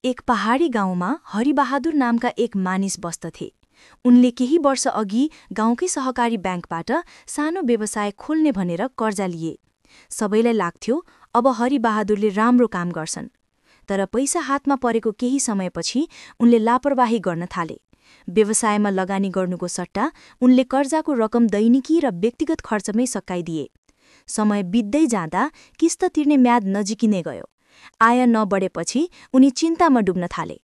एक पहाडी गाउँमा हरिबहादुर नामका एक मानिस बस्दथे। उनले केही वर्ष अघि गाउँकै सहकारी ब्याङ्कबाट सानो व्यवसाय खोल्ने भनेर कर्जा लिए। सबैलाई लाग्थ्यो अब हरिबहादुरले राम्रो काम गर्छन्। तर पैसा हातमा परेको केही समयपछि उनले लापरवाही गर्न थाले। व्यवसायमा लगानी गर्नुको सट्टा उनले कर्जाको रकम दैनिकी र व्यक्तिगत खर्चमै सकाइदिए। समय बित्दै जाँदा किस्त तिर्ने म्याद नजिकिने गयो। आय नबढेपछि उनी चिन्तामा डुब्न थाले।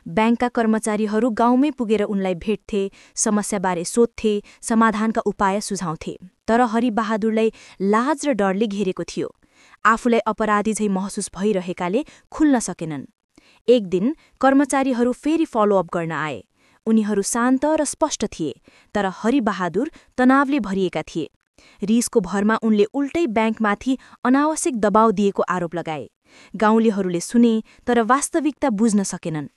ब्याङ्कका कर्मचारीहरू गाउँमै पुगेर उनलाई भेट्थे, समस्याबारे सोध्थे, समाधानका उपाय सुझाउँथे। तर हरिबहादुरलाई लाज र डरले घेरेको थियो। आफूलाई अपराधी झैं महसुस भइरहेकाले खुल्न सकेनन्। एक दिन कर्मचारीहरू फेरि फलोअप गर्न आए। उनीहरू शान्त र स्पष्ट थिए, तर हरिबहादुर तनावले भरिएका थिए। रिसको भरमा उनले उल्टै ब्याङ्कमाथि अनावश्यक दबाव दिएको आरोप लगाए। गाउँलेहरूले सुने, तर वास्तविकता बुझ्न सकेनन्।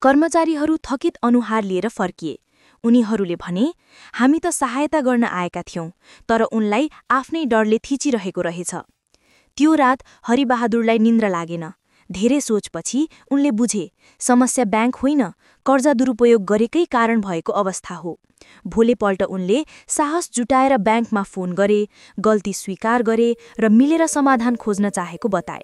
कर्मचारीहरू थकित अनुहार लिएर फर्किए। उनीहरूले भने, हामी त सहायता गर्न आएका थियौं, तर उनलाई आफ्नै डरले थिचिरहेको रहेछ। त्यो रात हरिबहादुरलाई निन्द्रा लागेन। धेरै सोचपछि उनले बुझे, समस्या ब्याङ्क होइन, कर्जा दुरुपयोग गरेकै कारण भएको अवस्था हो। भोलिपल्ट उनले साहस जुटाएर ब्याङ्कमा फोन गरे, गल्ती स्वीकार गरे र मिलेर समाधान खोज्न चाहेको बताए।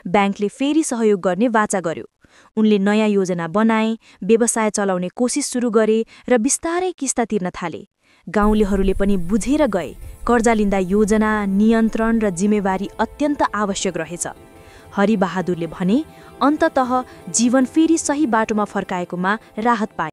ब्याङ्कले फेरि सहयोग गर्ने वाचा गर्यो। उनले नयाँ योजना बनाए, व्यवसाय चलाउने कोसिस सुरु गरे र बिस्तारै किस्ता तिर्न थाले। गाउँलेहरूले पनि बुझेर गए, कर्जा लिँदा योजना, नियन्त्रण र जिम्मेवारी अत्यन्त आवश्यक रहेछ। हरिबहादुरले भने, अन्ततः जीवन फेरि सही बाटोमा फर्काएकोमा राहत पाए।